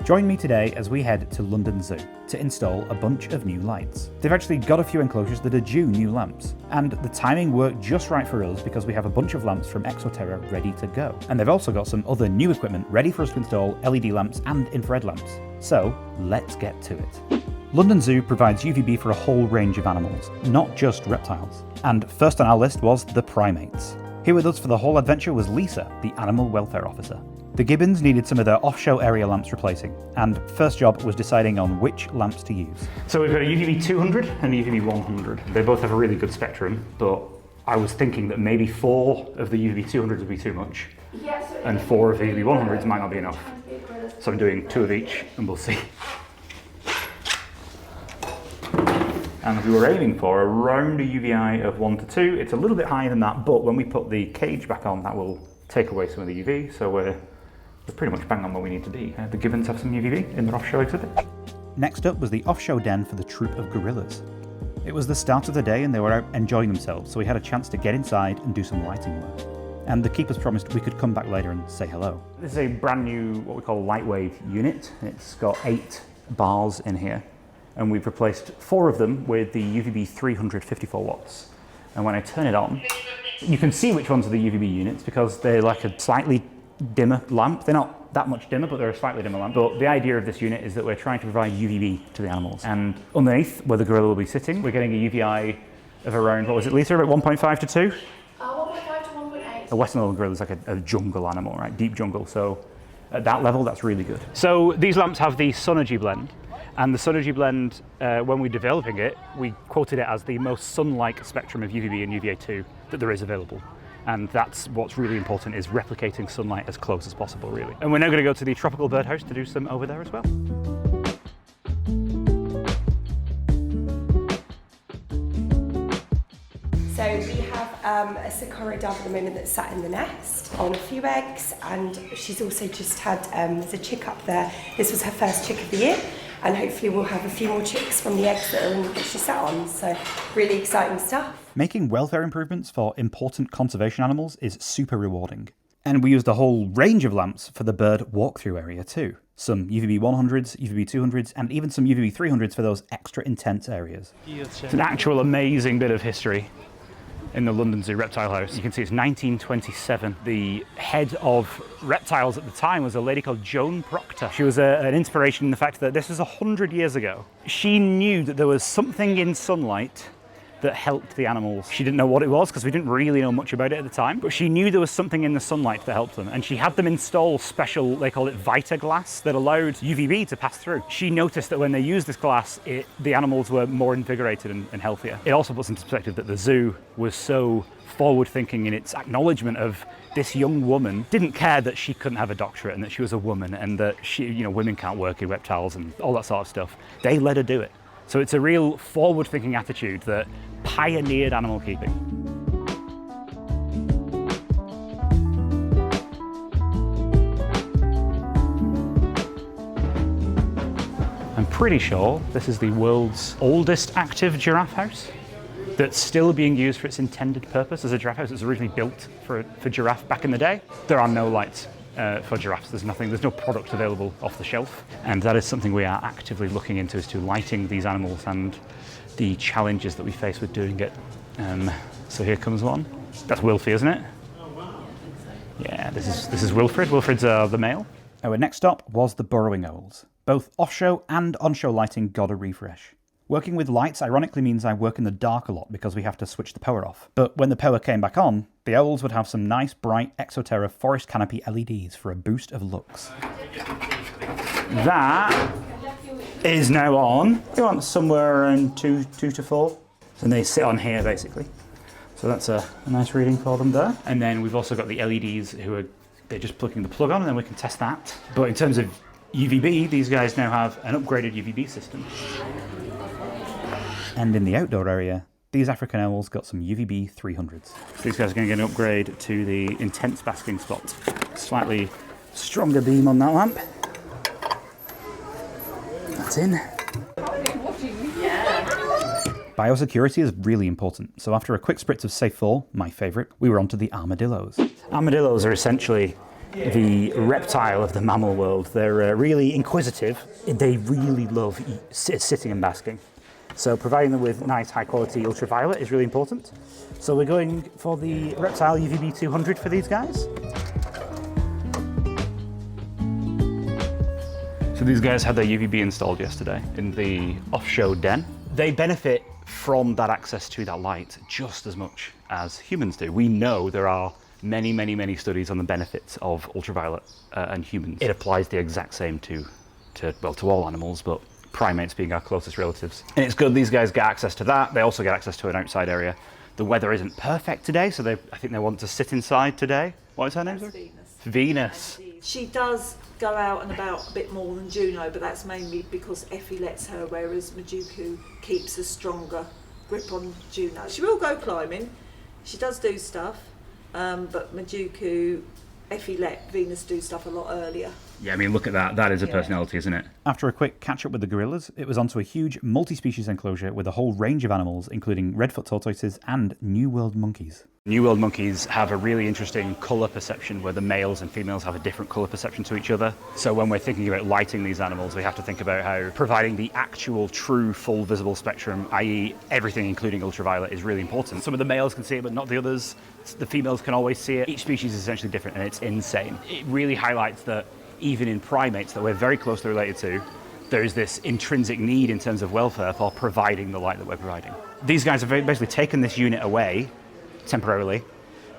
Join me today as we head to London Zoo to install a bunch of new lights. They've actually got a few enclosures that are due new lamps, and the timing worked just right for us because we have a bunch of lamps from Exo Terra ready to go. And they've also got some other new equipment ready for us to install LED lamps and infrared lamps. So let's get to it. London Zoo provides UVB for a whole range of animals, not just reptiles. And first on our list was the primates. Here with us for the whole adventure was Lisa, the animal welfare officer. The gibbons needed some of their off-show area lamps replacing, and first job was deciding on which lamps to use. So we've got a UVB-200 and a UVB-100. They both have a really good spectrum, but I was thinking that maybe 4 of the UVB-200s would be too much, and 4 of the UVB-100s might not be enough. So I'm doing 2 of each, and we'll see. And we were aiming for around a UVI of 1 to 2. It's a little bit higher than that, but when we put the cage back on, that will take away some of the UV, so we're pretty much bang on where we need to be. The gibbons have some UVB in their off-show exhibit. Next up was the off-show den for the troop of gorillas. It was the start of the day and they were out enjoying themselves, so we had a chance to get inside and do some lighting work. And the keepers promised we could come back later and say hello. This is a brand new, what we call lightweight unit. It's got 8 bars in here, and we've replaced 4 of them with the UVB 354 watts. And when I turn it on, you can see which ones are the UVB units because they're like a slightly dimmer lamp. They're not that much dimmer, but they're a slightly dimmer lamp. But the idea of this unit is that we're trying to provide UVB to the animals. And underneath, where the gorilla will be sitting, we're getting a UVI of around, what was it, Lisa, about 1.5 to 2? 1.5 to 1.8. A Western gorilla is like a jungle animal, right? Deep jungle. So at that level, that's really good. So these lamps have the Synergy blend. And the Synergy blend, when we're developing it, we quoted it as the most sun-like spectrum of UVB and UVA2 that there is available. And that's what's really important, is replicating sunlight as close as possible, really. And we're now going to go to the tropical birdhouse to do some over there as well. So we have a Socorro dove at the moment that's sat in the nest on a few eggs, and she's also just had, there's a chick up there. This was her first chick of the year, and hopefully we'll have a few more chicks from the eggs that she sat on. So really exciting stuff. Making welfare improvements for important conservation animals is super rewarding. And we used a whole range of lamps for the bird walkthrough area too. Some UVB-100s, UVB-200s, and even some UVB-300s for those extra intense areas. It's an actual amazing bit of history in the London Zoo reptile house. You can see it's 1927. The head of reptiles at the time was a lady called Joan Proctor. She was an inspiration in the fact that this was 100 years ago. She knew that there was something in sunlight that helped the animals. She didn't know what it was because we didn't really know much about it at the time, but she knew there was something in the sunlight that helped them, and she had them install special, they call it Vita glass, that allowed UVB to pass through. She noticed that when they used this glass, the animals were more invigorated and healthier. It also puts into perspective that the zoo was so forward-thinking in its acknowledgement of this young woman didn't care that she couldn't have a doctorate and that she was a woman and that women can't work in reptiles and all that sort of stuff. They let her do it. So it's a real forward-thinking attitude that pioneered animal keeping. I'm pretty sure this is the world's oldest active giraffe house that's still being used for its intended purpose as a giraffe house. It was originally built for giraffe back in the day. There are no lights for giraffes. There's no product available off the shelf, and that is something we are actively looking into, is to lighting these animals and the challenges that we face with doing it. So here comes one. That's Wilfie, isn't it? Yeah, this is Wilfred. Wilfred's the male. Our next stop was the burrowing owls. Both off-show and on-show lighting got a refresh. Working with lights ironically means I work in the dark a lot because we have to switch the power off. But when the power came back on, the owls would have some nice bright Exo Terra forest canopy LEDs for a boost of looks. That is now on. You want somewhere around 2 to 4. And they sit on here basically. So that's a nice reading for them there. And then we've also got the LEDs they're just plugging the plug on and then we can test that. But in terms of UVB, these guys now have an upgraded UVB system. And in the outdoor area, these African owls got some UVB 300s. These guys are going to get an upgrade to the intense basking spot. Slightly stronger beam on that lamp. That's in. Biosecurity is really important, so after a quick spritz of Safe 4, my favourite, we were onto the armadillos. Armadillos are essentially the reptile of the mammal world. They're really inquisitive. They really love sitting and basking. So providing them with nice high quality ultraviolet is really important. So we're going for the reptile UVB200 for these guys. So these guys had their UVB installed yesterday in the off-show den. They benefit from that access to that light just as much as humans do. We know there are many studies on the benefits of ultraviolet and humans. It applies the exact same to all animals, but primates being our closest relatives. And it's good these guys get access to that. They also get access to an outside area. The weather isn't perfect today, so I think they want to sit inside today. What is her name? Venus. She does go out and about a bit more than Juno, but that's mainly because Effie lets her, whereas Majuku keeps a stronger grip on Juno. She will go climbing, she does do stuff, but Majuku, Effie let Venus do stuff a lot earlier. Yeah, I mean, look at that. That is a personality, isn't it? After a quick catch-up with the gorillas, it was onto a huge multi-species enclosure with a whole range of animals, including redfoot tortoises and New World monkeys. New World monkeys have a really interesting colour perception where the males and females have a different colour perception to each other. So when we're thinking about lighting these animals, we have to think about how providing the actual true full visible spectrum, i.e. everything including ultraviolet, is really important. Some of the males can see it but not the others. The females can always see it. Each species is essentially different and it's insane. It really highlights that even in primates that we're very closely related to, there is this intrinsic need in terms of welfare for providing the light that we're providing. These guys have basically taken this unit away temporarily,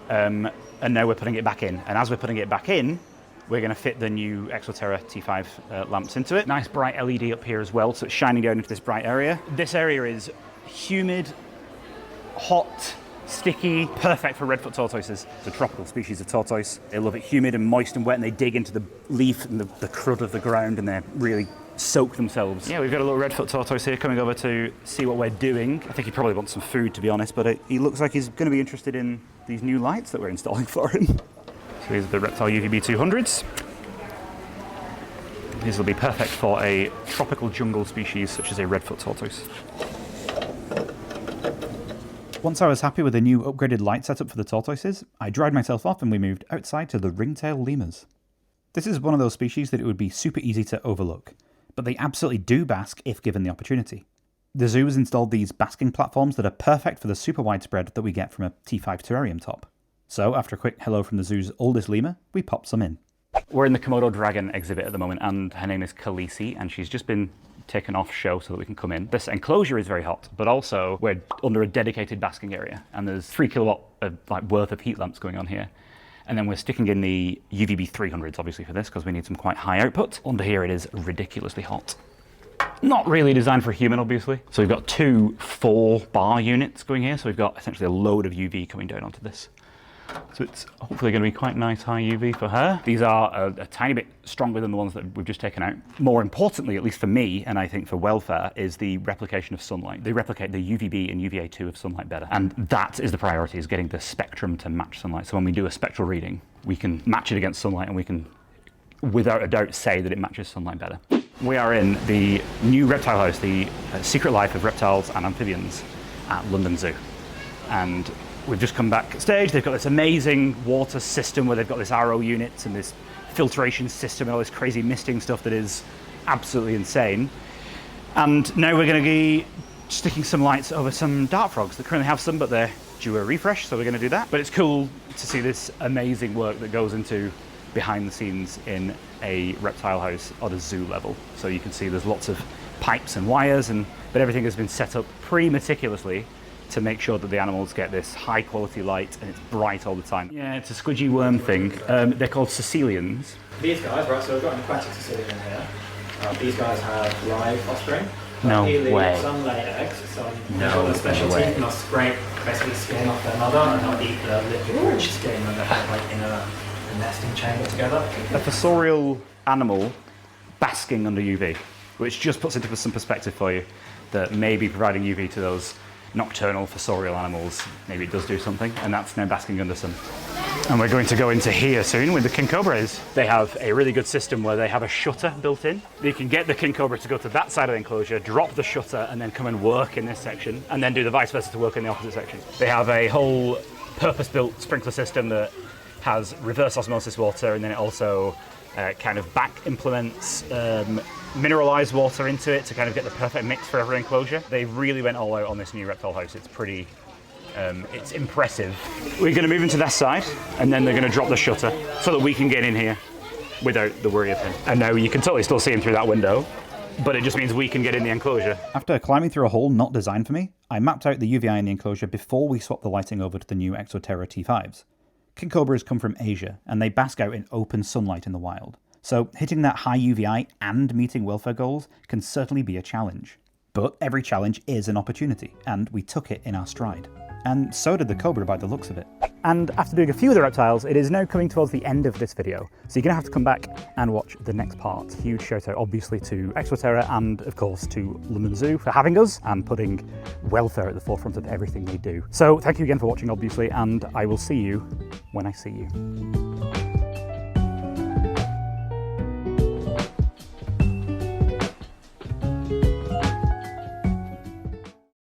and now we're putting it back in. And as we're putting it back in, we're going to fit the new Exo Terra T5 lamps into it. Nice bright LED up here as well, so it's shining down into this bright area. This area is humid, hot, sticky, perfect for redfoot tortoises. It's a tropical species of tortoise. They love it humid and moist and wet, and they dig into the leaf and the crud of the ground, and they really soak themselves. Yeah, we've got a little redfoot tortoise here coming over to see what we're doing. I think he probably wants some food, to be honest, but he looks like he's going to be interested in these new lights that we're installing for him. So these are the reptile UVB200s. These will be perfect for a tropical jungle species such as a redfoot tortoise. Once I was happy with the new upgraded light setup for the tortoises, I dried myself off and we moved outside to the ringtail lemurs. This is one of those species that it would be super easy to overlook, but they absolutely do bask if given the opportunity. The zoo has installed these basking platforms that are perfect for the super widespread that we get from a T5 terrarium top. So after a quick hello from the zoo's oldest lemur, we popped some in. We're in the Komodo dragon exhibit at the moment, and her name is Khaleesi, and she's just been taken off show so that we can come in. This enclosure is very hot, but also we're under a dedicated basking area, and there's 3 kilowatt worth of heat lamps going on here. And then we're sticking in the UVB300s, obviously, for this, because we need some quite high output. Under here it is ridiculously hot. Not really designed for a human, obviously. So we've got 2 4-bar units going here, so we've got essentially a load of UV coming down onto this. So it's hopefully going to be quite nice high UV for her. These are a tiny bit stronger than the ones that we've just taken out. More importantly, at least for me, and I think for welfare, is the replication of sunlight. They replicate the UVB and UVA2 of sunlight better. And that is the priority, is getting the spectrum to match sunlight. So when we do a spectral reading, we can match it against sunlight and we can, without a doubt, say that it matches sunlight better. We are in the new reptile house, the Secret Life of Reptiles and Amphibians at London Zoo. And we've just come backstage. They've got this amazing water system where they've got this RO units and this filtration system and all this crazy misting stuff that is absolutely insane. And now we're going to be sticking some lights over some dart frogs that currently have some, but they're due a refresh, so we're going to do that. But it's cool to see this amazing work that goes into behind the scenes in a reptile house at a zoo level. So you can see there's lots of pipes and wires, but everything has been set up pretty meticulously to make sure that the animals get this high quality light and it's bright all the time. Yeah, it's a squidgy worm thing. They're called Sicilians. These guys, right, so we've got an aquatic Sicilian here. These guys have live offspring. No way. Some lay eggs, some got a special teeth and they'll scrape basically skin off their mother and they'll eat the liquid rich skin and they have like in a nesting chamber together. A fossorial animal basking under UV, which just puts into some perspective for you that maybe providing UV to those nocturnal fossorial animals, maybe it does do something, and that's now basking under sun. And we're going to go into here soon with the king cobras. They have a really good system where they have a shutter built in. You can get the king cobra to go to that side of the enclosure, drop the shutter, and then come and work in this section, and then do the vice versa to work in the opposite section. They have a whole purpose-built sprinkler system that has reverse osmosis water, and then it also kind of back implements mineralized water into it to kind of get the perfect mix for every enclosure. They really went all out on this new reptile house. It's pretty, it's impressive. We're going to move into this side, and then they're going to drop the shutter so that we can get in here without the worry of him. And now you can totally still see him through that window, but it just means we can get in the enclosure. After climbing through a hole not designed for me, I mapped out the UVI in the enclosure before we swapped the lighting over to the new Exo Terra T5s. King cobras come from Asia, and they bask out in open sunlight in the wild. So hitting that high UVI and meeting welfare goals can certainly be a challenge. But every challenge is an opportunity, and we took it in our stride. And so did the cobra by the looks of it. And after doing a few of the reptiles, it is now coming towards the end of this video. So you're gonna have to come back and watch the next part. Huge shout out obviously to Exo Terra and of course to London Zoo for having us and putting welfare at the forefront of everything they do. So thank you again for watching obviously, and I will see you when I see you.